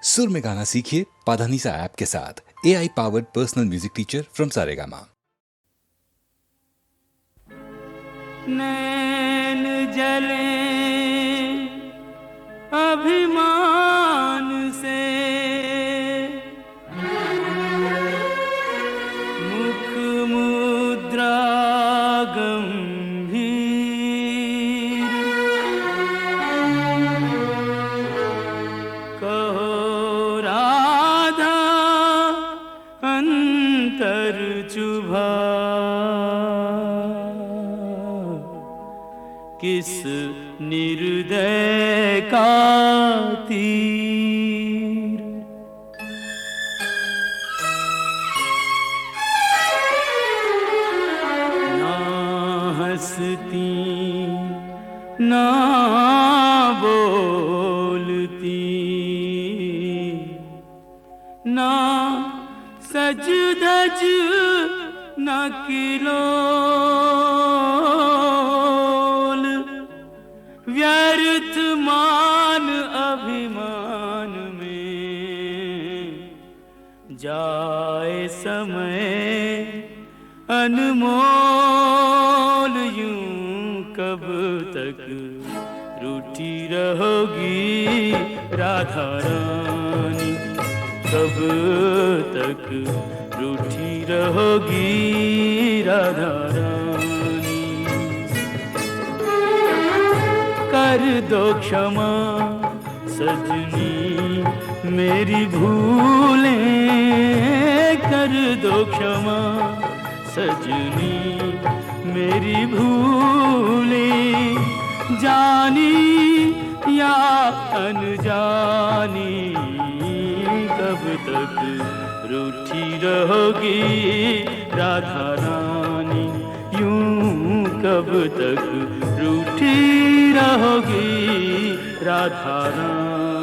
सुर में गाना सीखिए पाधानीसा ऐप के साथ। AI powered personal music teacher from Saregama. नैन जले अभिमान से, मुख मुद्रा गंभीर, कहो राधा अंतर चुभा, किस निर्दय का तीर। ना हंसती ना बोलती, ना सज धज न किलोल, व्यर्थ मान अभिमान में जाए समय अनमोल। यूं कब तक रूठी रहोगी राधा रानी, कब तक रूठी रहोगी राधा रानी। कर दो क्षमा सजनी मेरी भूलें, कर दो क्षमा सजनी मेरी भूलें, जानी या अनजानी। कब तक रूठी रहोगी राधा रानी, यूं कब तक रूठी रहोगी राधा रानी।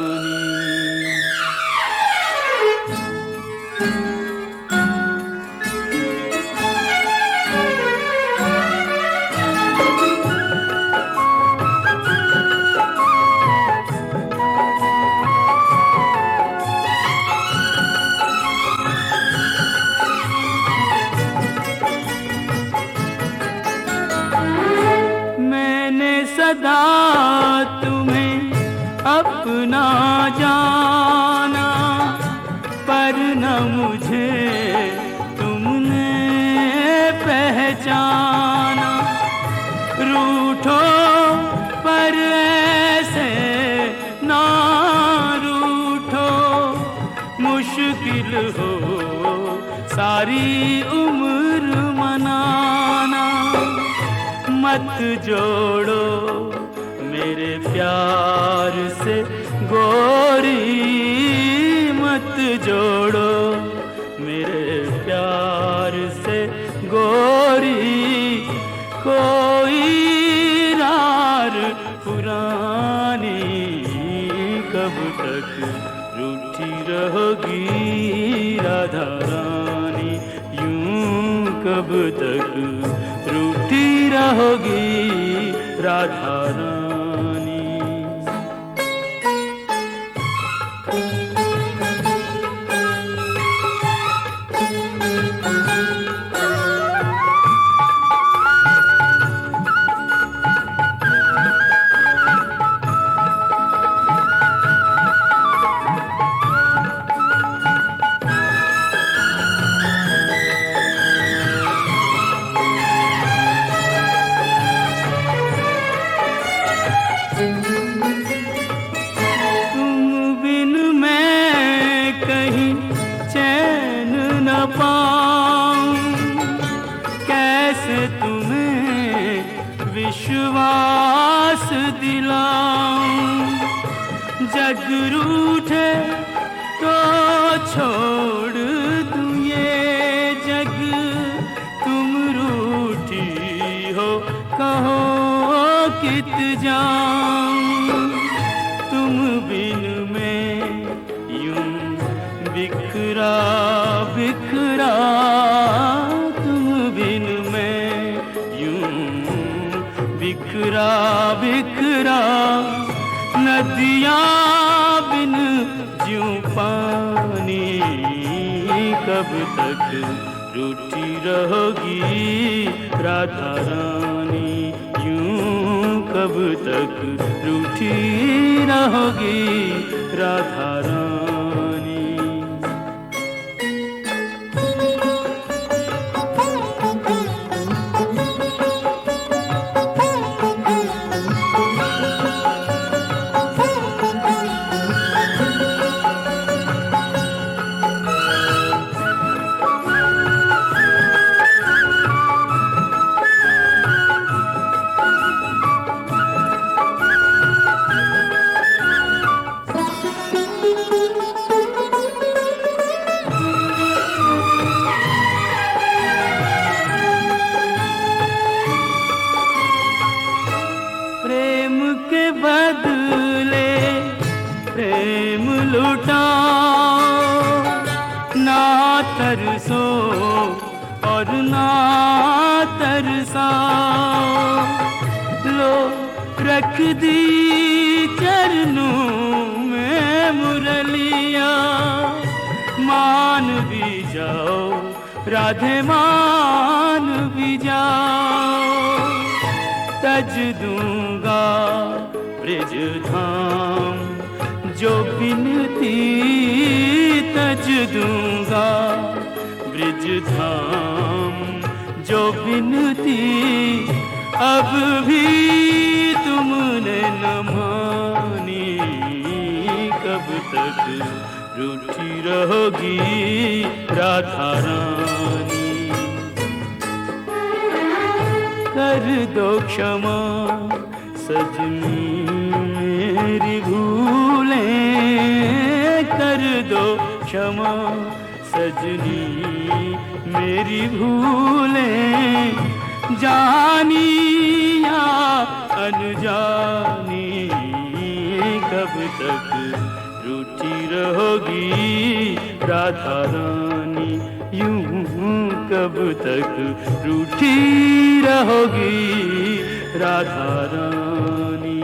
सदा तुम्हें अपना जाना, पर न मुझे तुमने पहचाना। रूठो पर ऐसे ना रूठो, मुश्किल हो सारी उम्र मनाना। मत जोड़ो मेरे प्यार से गोरी, मत जोड़ो मेरे प्यार से गोरी। कोई रार पुरानी, कब तक रूठी रहोगी राधा रानी, यूं कब तक रूठी रहोगी राधा रानी। विश्वास दिलाऊं, जग रूठे तो छोड़ दूं ये जग। तुम रूठी हो कहो कित जाऊं, तुम बिन मैं यूं बिखरा बिखरा, तुम बिन मैं यूं बिखरा बिखरा। नदियाँ बिन ज्यों यूं पानी कब तक रूठी रहोगी राधा रानी, यूं कब तक रूठी रहोगी राधा रानी। प्रेम के बदले प्रेम लुटाओ, ना तरसो और ना तरसाओ। लो रख दी चरणों में मुरलिया, मान भी जाओ राधे मान भी जाओ। तज दूंगा ब्रिज धाम जो बिनती, तज दूंगा ब्रिज धाम जो बिनती। अब भी तुमने न मानी, कब तक रूठी रहोगी राधा रानी। कर दो क्षमा सजनी मेरी भूलें, कर दो क्षमा सजनी मेरी भूलें। जानी या अनजानी कब तक रूठी रहोगी राधा रानी, यूं कब तक रूठी रहोगी राधा रानी।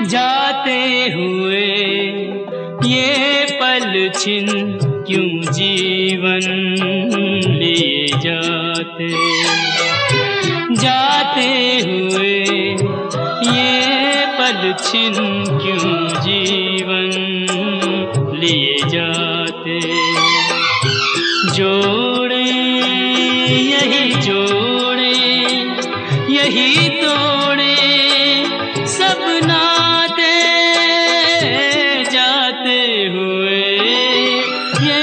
जाते हुए ये पल छिन क्यों जीवन लिए जाते, जाते हुए ये पल छिन क्यों जीवन लिए जाते। जोड़े यही जोड़े यही तोड़े सब नाते, जाते हुए ये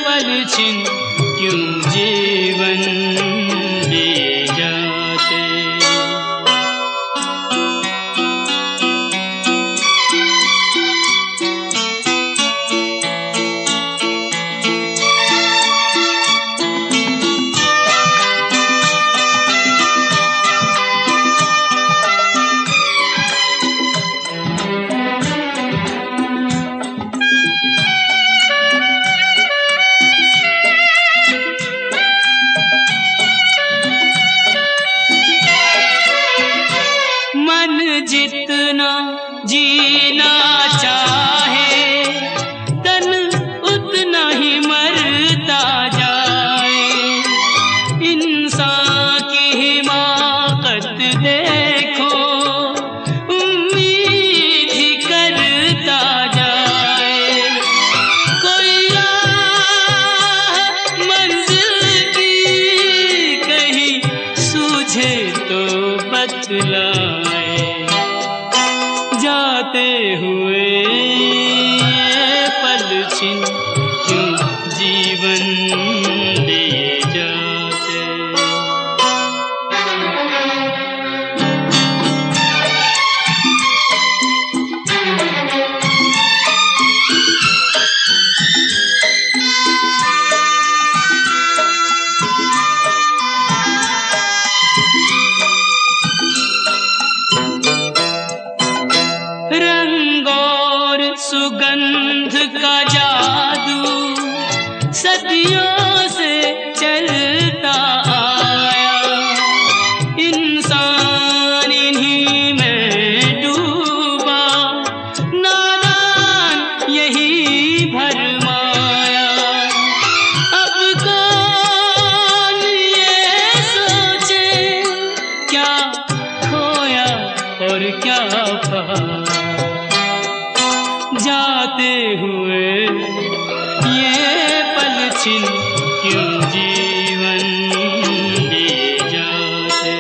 पल छिन क्यों जीवन लिए जाते। जितना जीना चाहे तन उतना ही मरता जाए, इंसान की हिमाकत देखो उम्मीद ही करता जाए। कोई राह मंजिल की कहीं सूझे तो बतलाए, जाते हुए ये पल छिन क्यों जीवन लिए जाते। सुगंध का जादू सदियों से चलता आया, इंसान इन्हीं में डूबा नादान यही भरमाया। अब कौन ये सोचे क्या खोया और क्या पाया, जाते हुए ये पल छिन क्यों जीवन लिए जाते।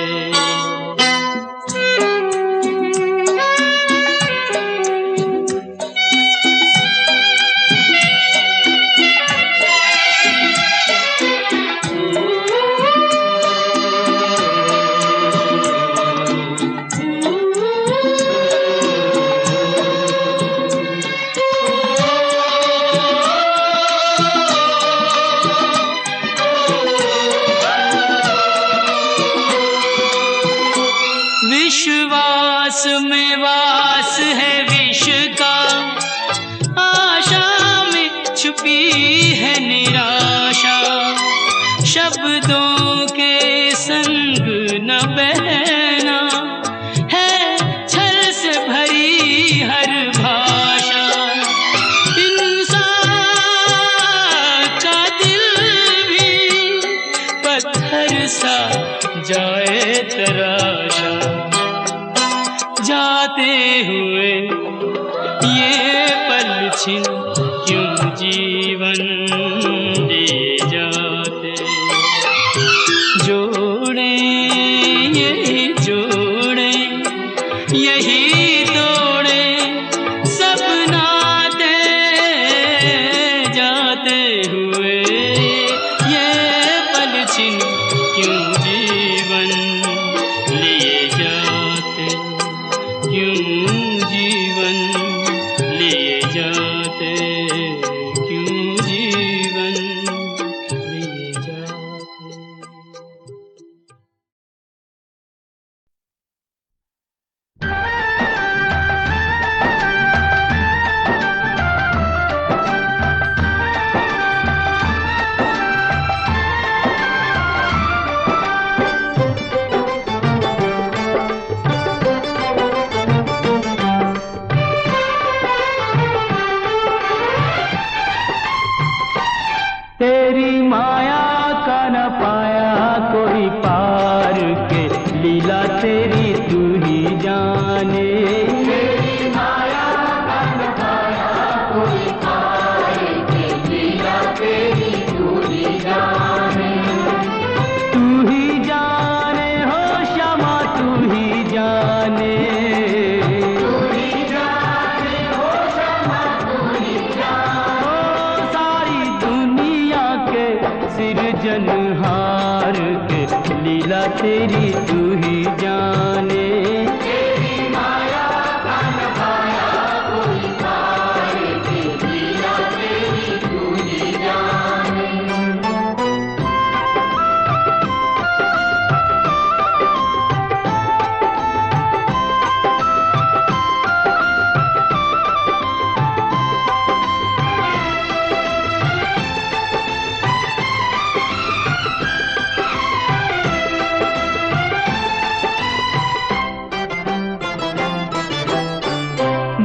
विश्वास में वास है विष का, आशा में छुपी है निराशा। शब्दों के संग न बहना है छल से भरी हर भाषा। इंसान का दिल भी पत्थर सा जाए तराशा, जाते हुए ये पल छिन क्यों जीवन लिए जाते। जोड़े यही जोड़े यही तोड़े सब नाते, जाते हुए ये पल छिन क्यों जीवन लिए जाते, क्यों जीवन लिए जाते, क्यों जीवन लिए जाते। पालनहार के लीला तेरी तू ही जाने।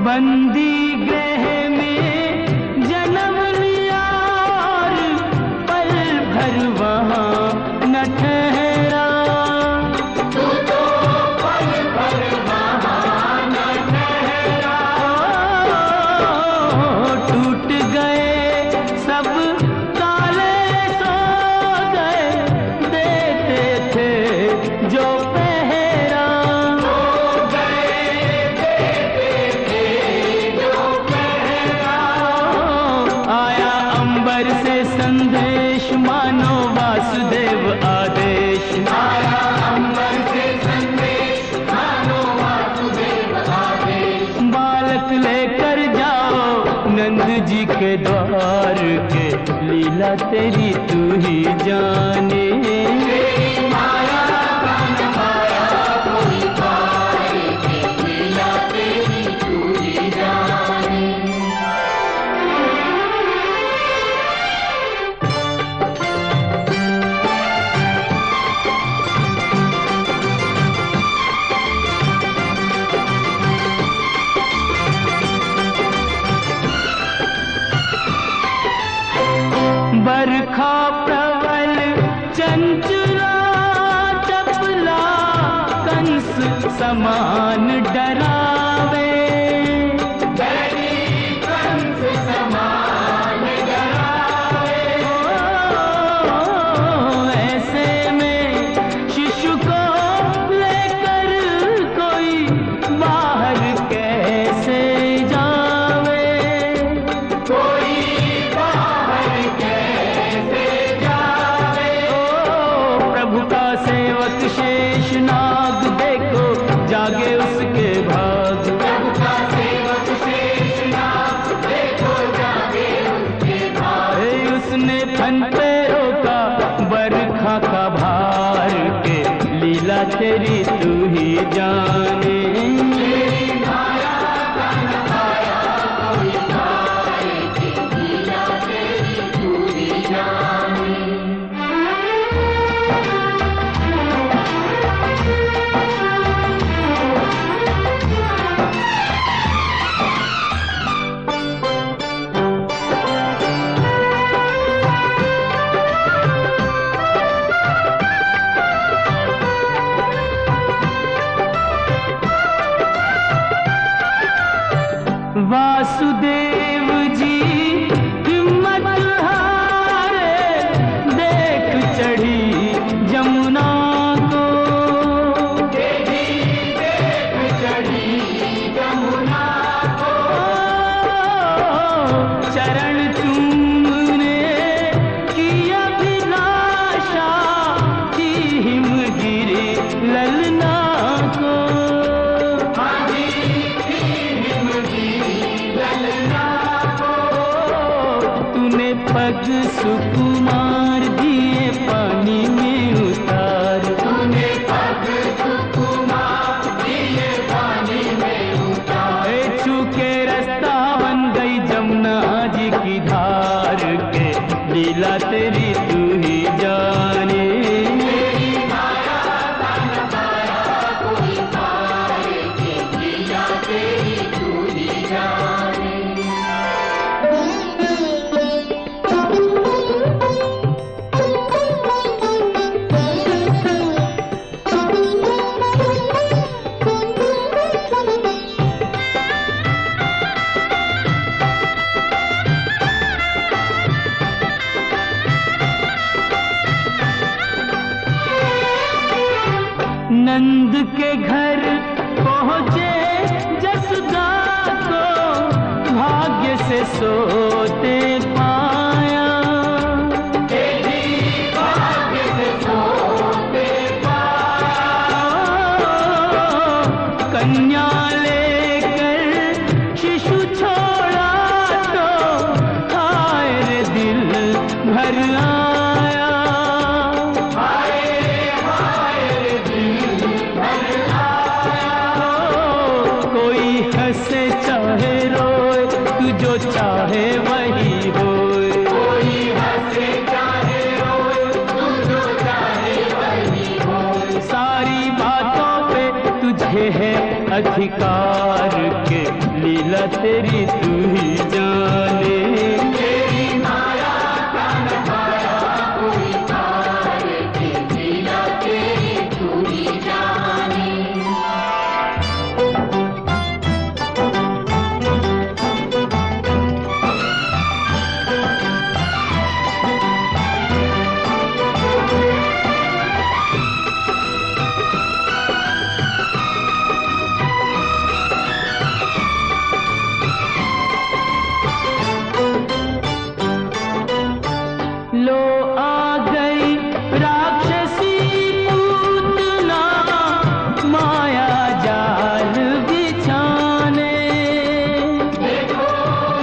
बंदी गृह में जन्म लिया और पल भर वहाँ न ठहरा। तू तो पल भर वहाँ न ठहरा। टूट गए सब ताले सो गए, देते थे जो पहरा। से संदेश मानो वासुदेव आदेश। आया अंबर से संदेश मानो वासुदेव आदेश। बालक लेकर जाओ नंद जी के द्वार के लीला तेरी तू ही जाने। माया माया कोई पार के लीला तेरी तू ही जाने। बरखा प्रबल चंचला चपला कंस समान डरावे। कंस समान डरावे। ऐसे में शिशु को लेकर कोई बाहर कैसे जावे। कोई सेवक शेष नाग देखो जागे उसके भाग। प्रभु का सेवक शेष नाग देखो जागे उसके भाग। उसने फन पे रोका बरखा का भार के लीला तेरी तू ही जाने। लीला तेरी तू ही जाने। वासुदेव जी हिम्मत हारे देख चढ़ी जमुना को। देख चढ़ी जमुना को। चरण चूमने की अभिलाषा की हिमगिरी ललना को। तूने पग सुकुमार दिए पानी में उतार। तूने पग सुकुमार दिए पानी में उतार। छूके रास्ता बन गई जमुना जी की धार के लीला तेरी तू ही जाने। कोई पार के लीला तेरी तू ही जाने। नंद के घर पहुँचे जसुदा को भाग्य से सोते पाया। हंसे चाहे रोए, तू जो चाहे वही होए। कोई हंसे चाहे रोए, तू जो चाहे वही होए। सारी बातों पे तुझे है अधिकार के लीला तेरी तू ही जाने। तेरी माया का न पाया कोई पार के लीला तेरी तू ही जाने। लो आ गई राक्षसी पूतना माया जाल बिछाने। देखो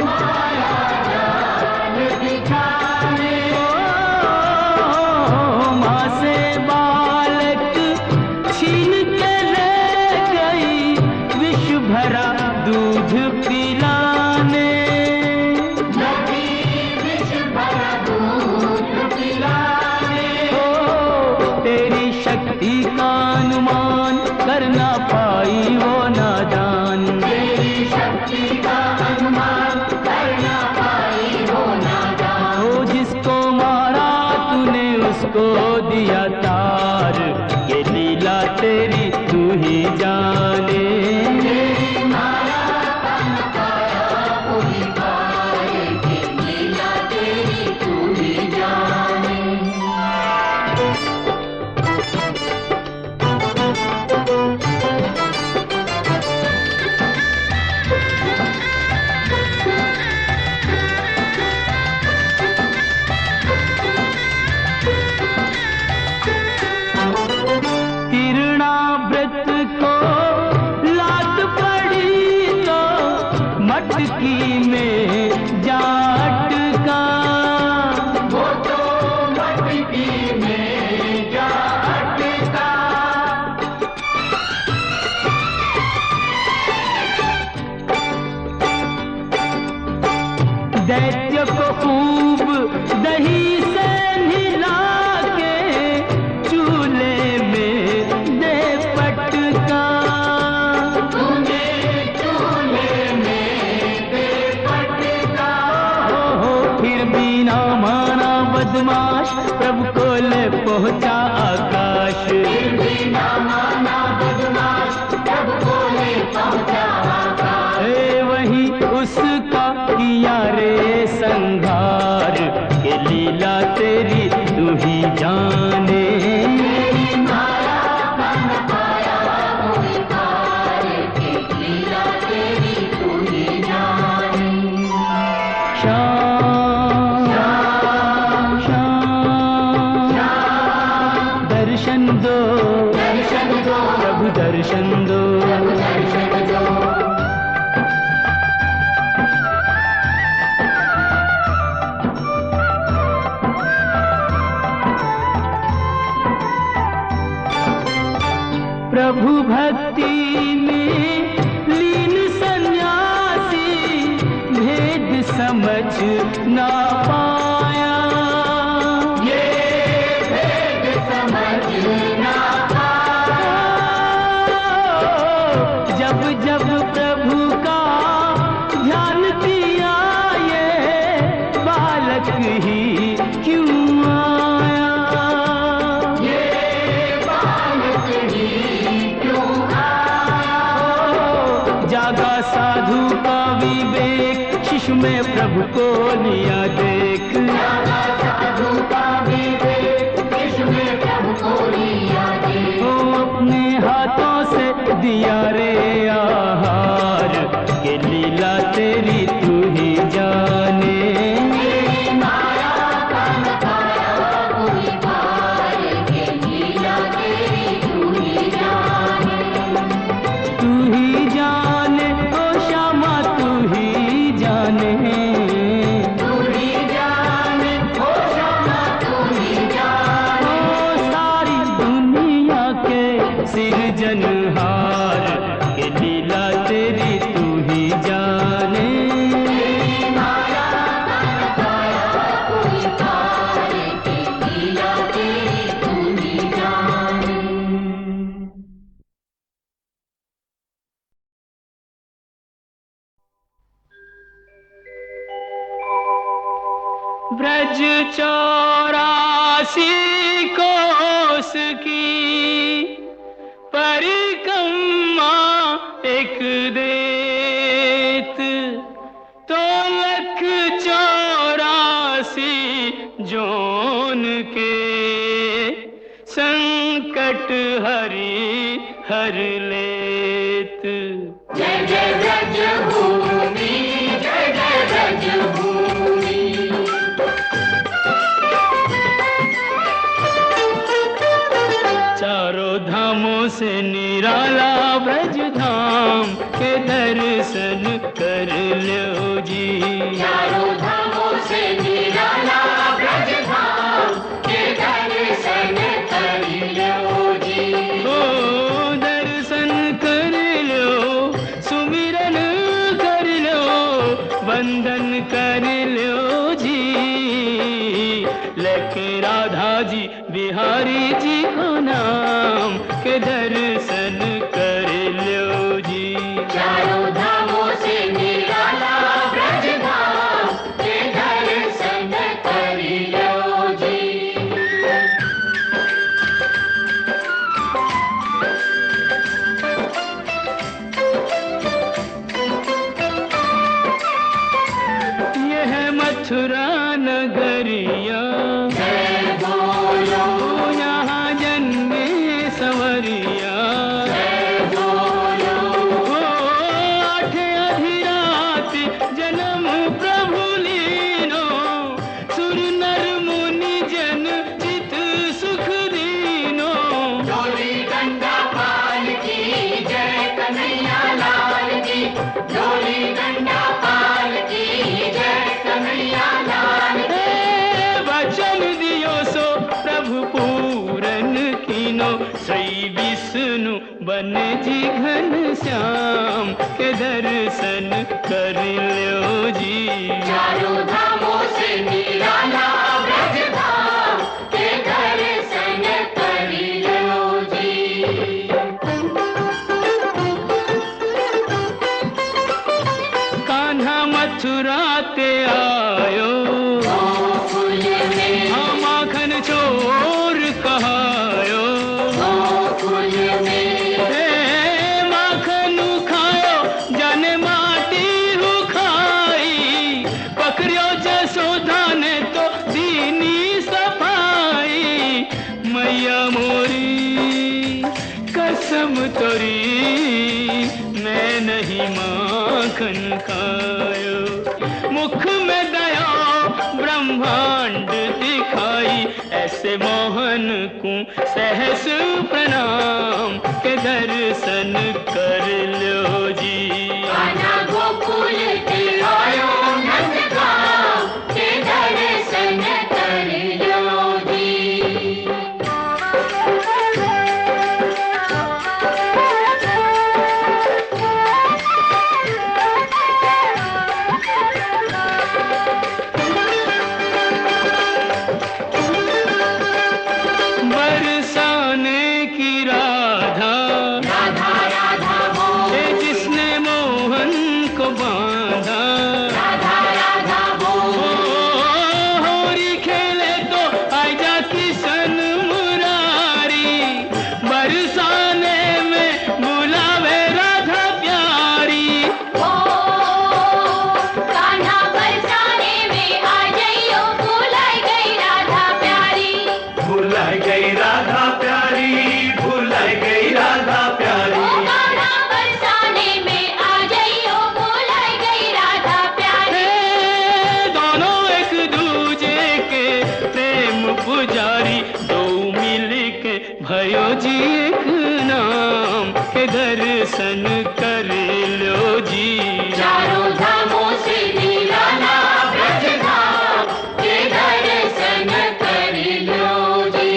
माया जाल बिछाने। माँ से बालक छीन के ले गई, विष भरा दूध पिलाने। तेरी शक्ति का अनुमान कर ना पाई वो नादान। तेरी शक्ति का अनुमान कर ना पाई वो नादान। ओ जिसको मारा तूने उसको दिया तार, ये लीला तेरी तू ही जाने। तेरी माया का न पाया कोई पार, ये लीला तेरी तू ही जाने। तिरणाव्रत को लात पड़ी तो मटकी में जा अटका। वो तो मटकी में जा अटका। दैत्य को खूब दही से नहला के चूल्हे में दे पटका। तूने चूल्हे में दे पटका। हो फिर भी ना माना बदमाश, प्रभु को ले पहुंचा आकाश। फिर भी ना माना बदमाश, प्रभु को ले पहुंचा आकाश। वही उसका किया रे संघार, के लीला तेरी तू ही जाने। तेरी माया का न पाया कोई पार, के लीला तेरी तू ही जाने। श्याम श्याम श्याम दर्शन दो, दर्शन दो प्रभु दर्शन दो, दर्शन दो। प्रभु भक्ति में लीन सन्यासी भेद समझ ना पाया। ये भेद समझ ना पाया। जब जब प्रभु का ध्यान दिया, ये बालक ही क्यों आया। जागा साधु का विवेक, शिशु में प्रभु को लिया देख। जागा साधु का विवेक, शिशु में प्रभु को लिया देख। वो अपने हाथों से दिया रे आहार, के लीला तेरी तू ही जाने। तेरी माया का न पाया कोई पार, के लीला तेरी तू ही जाने। तू ही जाने ओ श्यामा, तू ही जाने। तू ही जाने ओ श्यामा, तू ही जाने। ओ सारी दुनिया के सिरजनहार, के लीला तेरी तू ही ब्रज 84 कोस की परिक्रमा एक देत, तो 184 जोन के संकट हरि हर लेत। जय जय ब्रज भूमि, जय जय ब्रज भूमि। चारों धामों से निराला ब्रज धाम के दर्शन कर लो जी। चारों धामों से निराला ब्रज धाम के दर्शन कर लो जी। ओ दर्शन कर लो, सुमिरन कर लो, वंदन कर लो जी। लेके राधा जी बिहारी जी को नाम के दर्शन कर लो जी। चारों धामों से निराला ब्रज धाम के दर्शन कर लो जी। यह है मथुरा नगरिया, यहाँ जन्मे संवरिया। ओ आठ अधिरात जन्म प्रभु लीनो, सुर नर मुनि जन चित सुख दीनो। डोली डंडा पाल की जय कन्हैया लाल की, डोली डंडा पाल की जय कन्हैया लाल की। वचन दियो सो प्रभु पूरन कीनो, श्री विष्णु बन जी घन श्याम के दर्शन कर लो जी। चारों धामों से निराला ब्रज धाम के दर्शन कर लो जी। कान्हा मथुरा ते आयो, माखन चोर कहायो। माखन खायो जन माटी खाई, पकड़ियो जसोदा ने तो दीनी सफाई। मैया मोरी कसम तोरी, मैं नहीं माखन खायो। मुख में दया ब्रह्मांड दिखाई, ऐसे मोहन को सहस प्रणाम के दर्शन कर लो जी। गोकुल के आयो नंदगांव के दर्शन कर लो जी। बरसाने की राधा, राधा राधा बोल, जिसने मोहन को बांधा। राधा राधा बोल, होरी खेले तो आजा किशन मुरारी, बरसाने में बुलावे राधा प्यारी। ओ कान्हा बरसाने में आ जाइयो, भुलाई गई राधा प्यारी। भुलाई गई राधा प्यारी, भुलाई गई राधा प्यारी। ओ कान्हा बरसाने में आ जाइयो, भुलाई गई राधा प्यारी। दोनों एक दूजे के प्रेम पुजारी, दो मिल के भयो जी एक नाम के दर्शन कर लो जी। चारों धामों से निराला ब्रज धाम के दर्शन कर लो जी।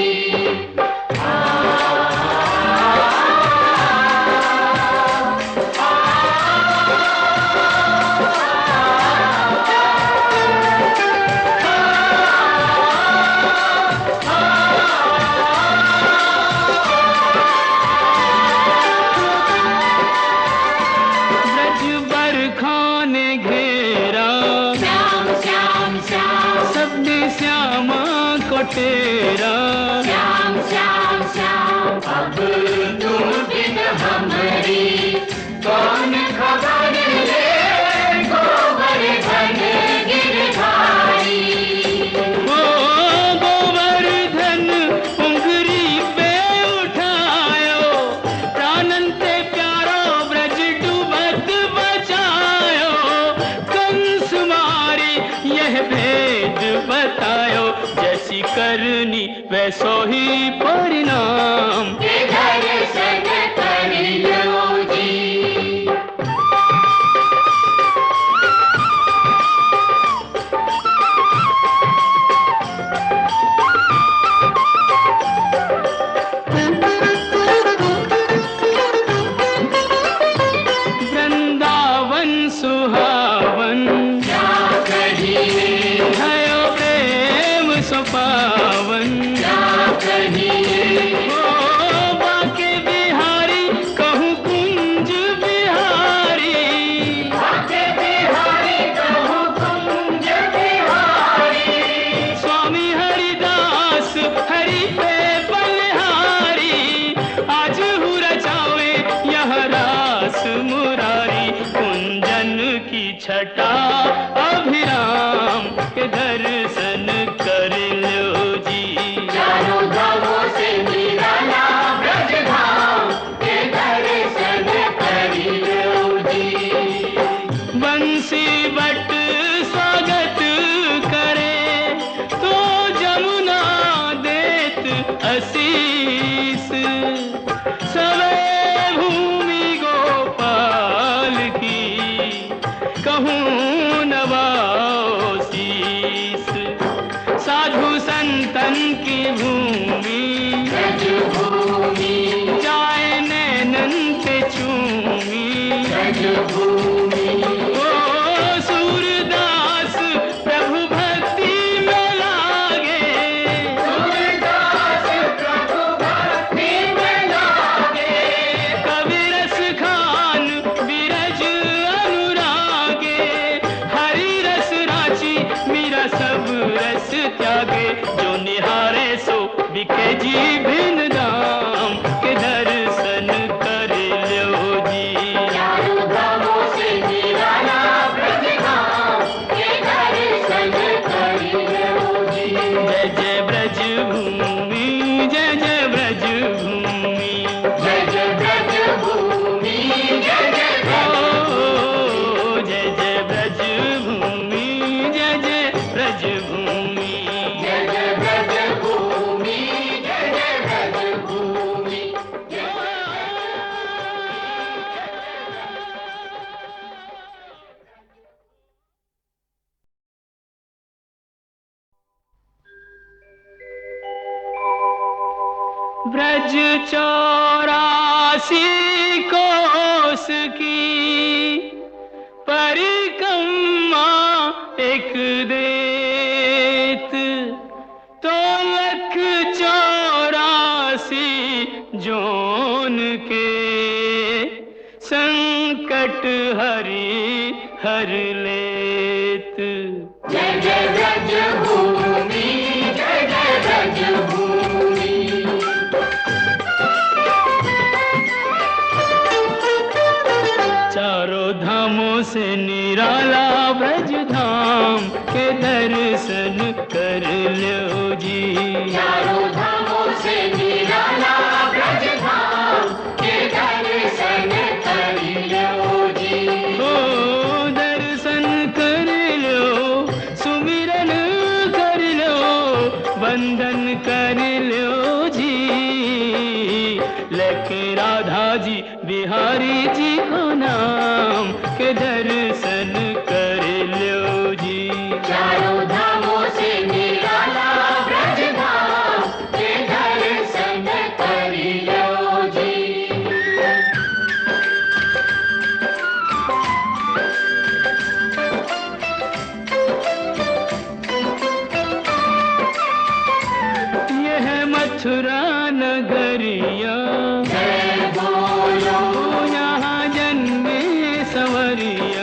ब्रज बरखा ने घेरा, श्याम श्याम श्याम, सबने श्यामा को तेरा। श्याम श्याम श्याम अब तुम बिन हमारी कौन खबर ले गोवर्धन गिरधारी। ओ गोवर्धन उंगली पे उठायो, प्राणन से प्यारो ब्रज डूबत बचायो। कंस मारी यह भेद बतायो, जैसी करनी वैसो ही परिणाम। दर्शन कर लो जी। वृंदावन सुहावन क्या कहिए, भयो प्रेम सुपावन। क्या कहिए, ओ बाके बिहारी कहूँ कुंज बिहारी। बाके बिहारी कहूँ कुंज बिहारी। स्वामी हरिदास हरि पे बलिहारी, आज हूँ रचावे यह रास मुरारी। कुंजन की छटा अभिराम के दर्शन कर लो जी। चारों धामों से निराला ब्रज धाम के दर्शन कर लो जी। बंसी बट स्वागत करे तो जमुना देत आशीष। सवे भूमि गोपाल की कहूँ नवाओ शीस। साधु संतन की भूमि ब्रज भूमि, जाए नैनन पे चूमी। ब्रज भूमि, ओ सूरदास प्रभु भक्ति में लागे, सूरदास प्रभु भक्ति में लागे। कवि रस खान बिरज अनुरागे। हरि रस राची मीरा सब रस त्यागे। जो निहारे सो बिके जी भिन्न दाम के दर्शन कर लो जी। चारों धामों से निराला ब्रज धाम के दर्शन कर लो जी। जय जय ब्रज भूमि, जय जय ब्रज भूमि। जय जय ब्रज भूमि, जय जय ब्रज ओ जय जय ब्रज भूमि, जय जय ब्रज भूमि। जय जय ब्रज भूमि, जय जय ब्रज भूमि। ब्रज 84 कोस की परिक्रमा एक देत, तो 184 जोन के संकट हरि हर लेत। जय जय ब्रज भूमि, जय जय ब्रज भूमि। चारों धामों से निराला ब्रज धाम के दर्शन कर लो जी। चारों धामों से निराला ब्रज धाम के दर्शन कर लो जी। ओ दर्शन कर लो, सुमिरन कर लो, वंदन कर लो जी। लेके राधा जी बिहारी जी को नाम के दर्शन कर लो जी। चारों धामों से निराला ब्रज धाम के दर्शन कर लो जी। यह मथुरा नगरिया जय बोलो, यहाँ जन्मे सवरिया।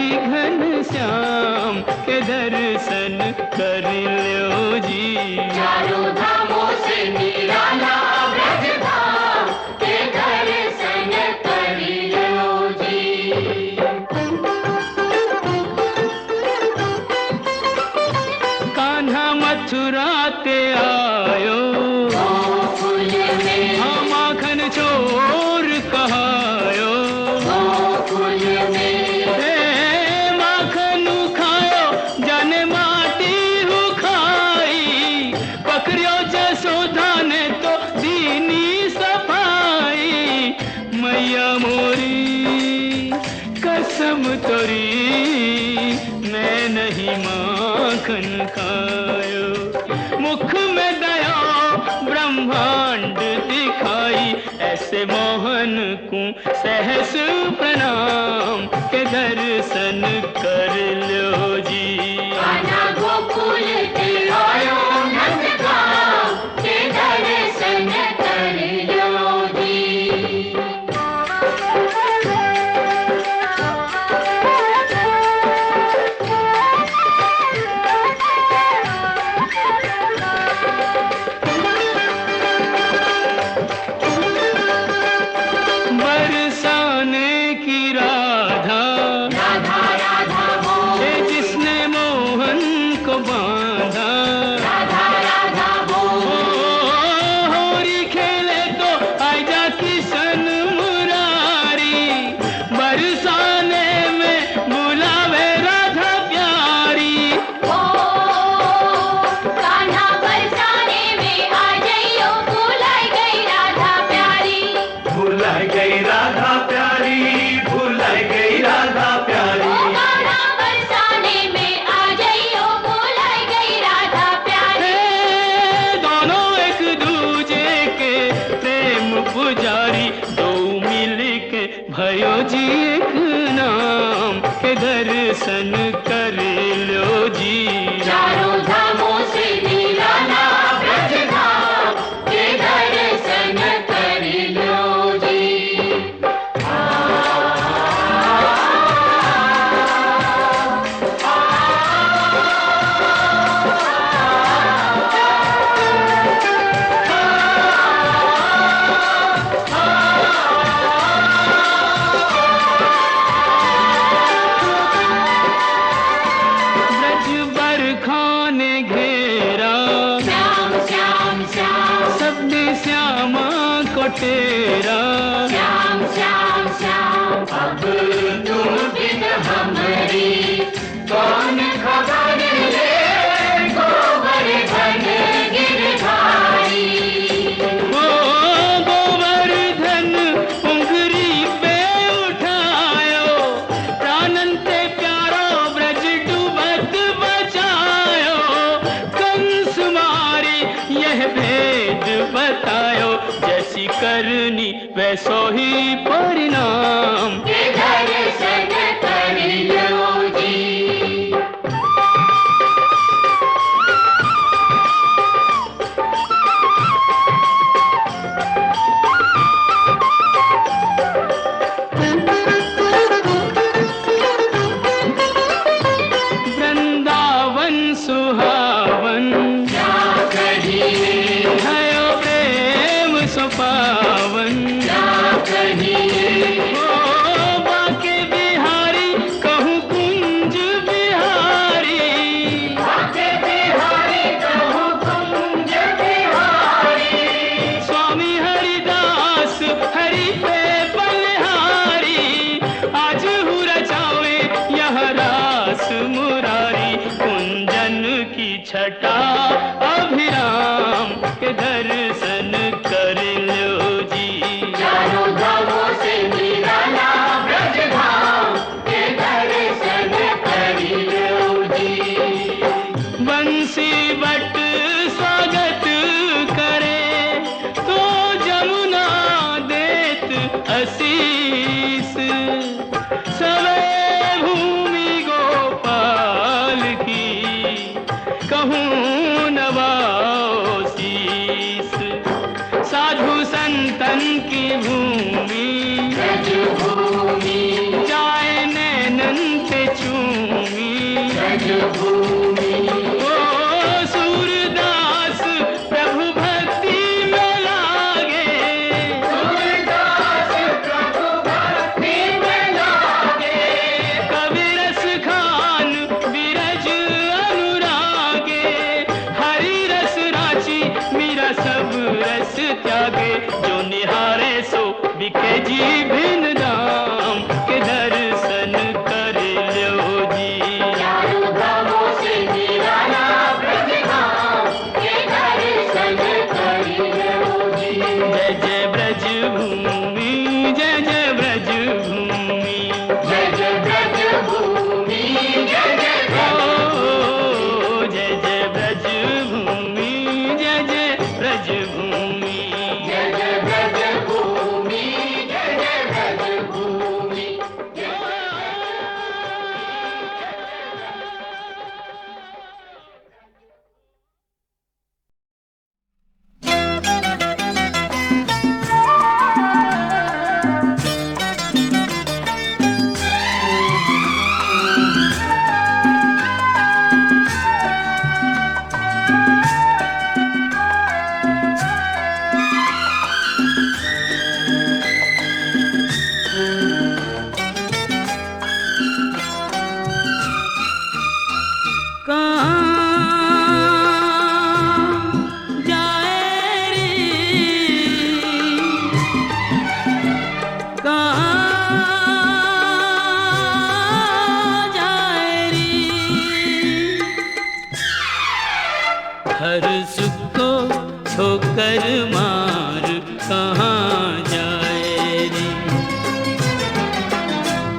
श्री घन श्याम के दर्शन कर लो जी। चारों धामों से निराला ब्रज धाम के दर्शन कर लो जी। कान्हा मथुरा ते आयो गोकुल में, हाँ माखन चोर कहायो गोकुल में, हे माखन खायो जाने माटी हु खाई, पकड़ियो जसोदा ने तो दीनी सफाई। मैया मोरी कसम तोरी मैं नहीं माखन खायो, मुख में दया ब्रह्मांड दिखाई, ऐसे मोहन को सहस प्रणाम के दर्शन कर लो जी। कान्हा गोकुल के आयो नंदगांव के दर्शन कर लो जी। बरसाने की राधा राधा राधा बोल, है जिसने मोहन को बांधा, राधा राधा बोल, होरी खेले तो आजा किशन मुरारी, बरसाने में बुलावे राधा प्यारी। ओ कान्हा बरसाने में आ जाइयो, भुलाई गई राधा प्यारी, भुलाई गई राधा प्यारी, भुलाई गई राधा ओ प्यारी। कान्हा बरसाने में आ जाइयो, भुलाई गई राधा प्यारी। हे दोनों एक दूजे के प्रेम पुजारी, दो मिल के भयो जी एक नाम के दर्शन कर लो जी। चारों धामों से निराला ब्रज धाम के दर्शन कर लो जी। ब्रज बरखा ने घेरा, श्याम श्याम श्याम, सबने श्यामा को तेरा, श्याम श्याम श्याम, अब तुम बिन हमारी कौन खबर ले, गोवर्धन गिरधारी। ओ गोवर्धन उंगरी पे उठायो, प्राणन ते प्यारो ब्रज डूबत बचायो, कंस मारी यह भेद बतायो, जैसी करनी वैसो ही परिणाम। के दर्शन कर लो जी। वृंदावन सुहावन क्या कहिए, भयो प्रेम सुपावन, क्या कहिए, ओ बाके बिहारी कहूँ कुंज बिहारी, बाके बिहारी कहूँ कुंज बिहारी। स्वामी हरिदास हरि पे बलिहारी, आज हूँ रचावे यह रास मुरारी, कुंजन की छटा अभिराम के दर्शन कर लो जी। चारों धामों से निराला ब्रज धाम के दर्शन कर लो जी। बंसी बट स्वागत करे तो जमुना देत आशीष, सवे भूमि गोपाल की कहूँ ब्रजभूमि ओ सूरदास प्रभु भक्ति में लागे, सूरदास प्रभु भक्ति में लागे, कवि रस खान विरज अनुरागे, हरि रस राची मीरा सब रस त्यागे, जो निहारे सो बिके जीभिन राम के दर्शन कर लो जी। चारों धामों से निराला ब्रजधाम के दर्शन करियो जी। जय जय ब्रजभूमि, जय जय ब्रजभूमि, जय जय ब्रजभूमि, जय जय ओ जय जय ब्रजभूमि, जय जय ब्रजभूमि। जय जय ब्रजभूमि, जय जय ब्रजभूमि, जय कहाँ जाए रे, कहाँ जाए रे, हर सुख को ठोकर मार कहाँ जाए रे,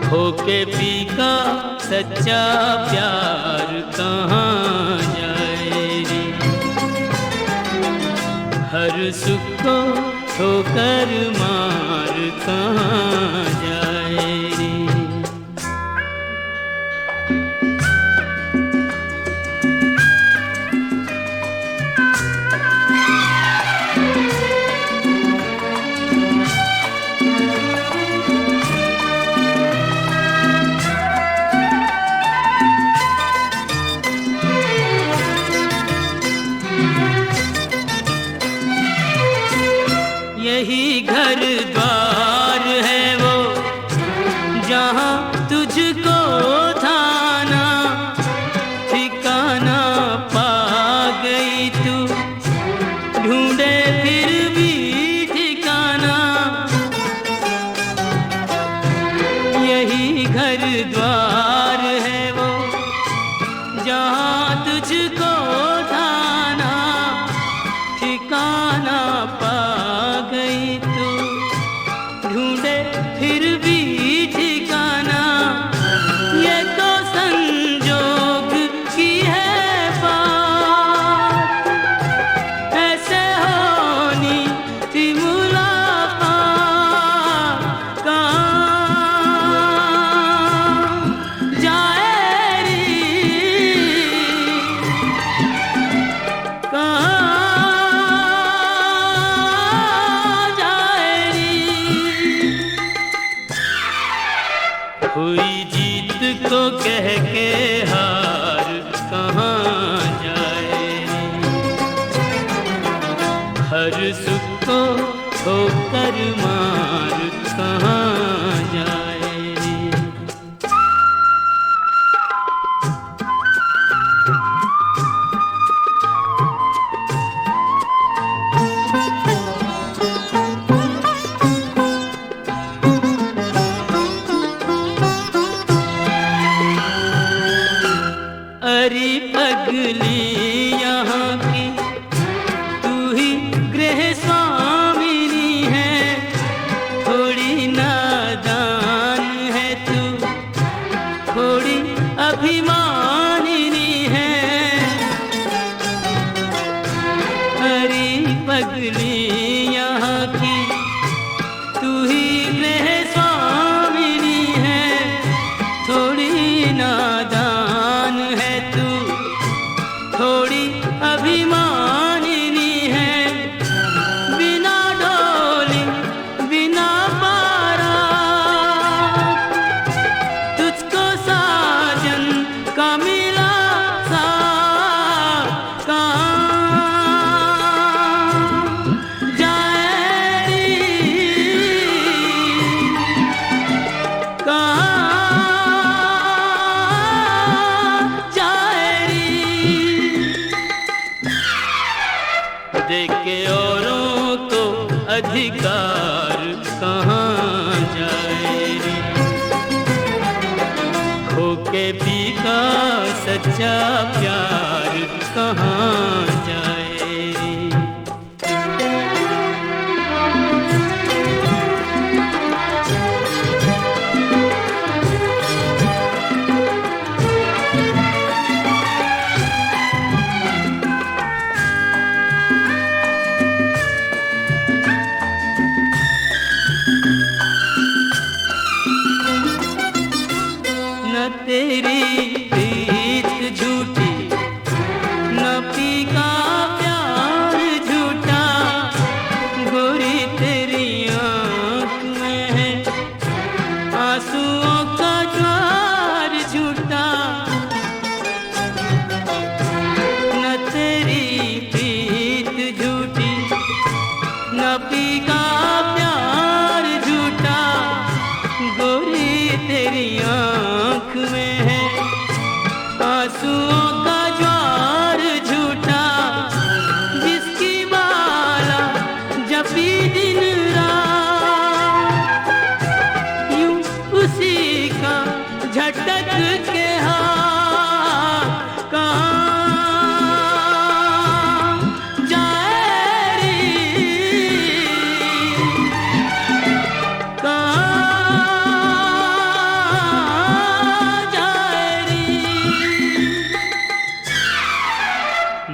होके पी का सच्चा प्यार कहाँ जाए रे, हर सुख को ठोकर मार कहाँ जाए रे। यही घर द्वार है वो जहाँ तुझको थाना ठिकाना पा गई तू, ढूंढे फिर भी ठिकाना। यही घर द्वार है वो जहाँ तुझको थाना ठिकाना पा गई तू, ढूंढे फिर भी ठिकाना। ये तो संजोग की है बात, ऐसे होनी थी मुलाकात, कहाँ जाए रे, कहाँ जाए रे। हुई जीत को कह के हार कहाँ जाए रे, हर सुख को ठोकर मार कहाँ जाए रे। अरे पगली यहाँ की तू ही गृह स्वामिनी है, थोड़ी नादान है तू, थोड़ी अभिमानिनी है। अरे पगली यहाँ की तू ही गृह स्वामिनी है, थोड़ी नादान है तू, थोड़ी अभिमानिनी है। बिना डोली बिना बारात तुझको साजन अधिकार कहाँ जाए रे। खो के पी का सच्चा प्यार कहाँ जाए रे। न तेरी प्रीत झूठी, न पी का प्यार झूठा, गोरी तेरी आँख में है आंसुओं का ज्वार झूठा। न तेरी प्रीत झूठी, न पी का प्यार झूठा, गोरी तेरी आँख में है आंसुओं का ज्वार झूठा। जिसकी बाला जपी दिन रात, यूं उसी का झटक के हाथ कहाँ जाए रे, कहाँ जाए रे।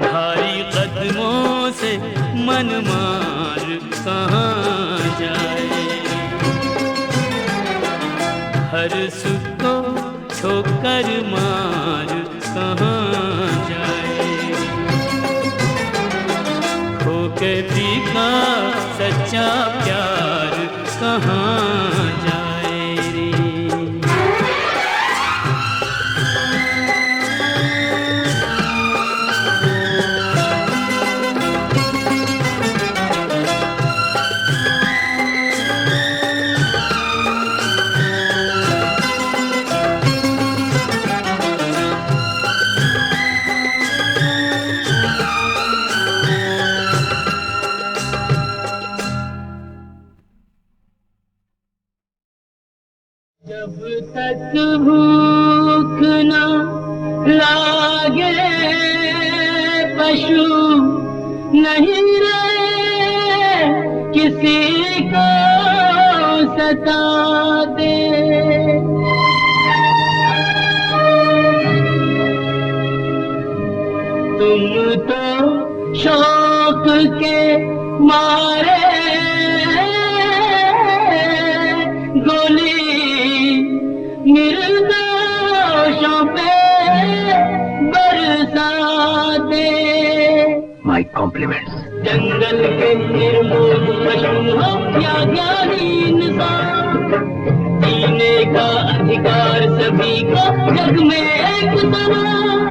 भारी कदमों से मन मार कहाँ जाए, हर सुख को ठोकर मार कहाँ जाए। खो के पी का सच्चा प्यार कहाँ जाए रे। जब तक भूख न लागे पशु नहीं रहे किसी को सताते। तुम तो शौक के मारे गोली निर्दोषों पे बरसाते। My compliments. जंगल के निर्मूल पशु हो या ज्ञानी इंसान, जीने का अधिकार सभी को जग में एक समान।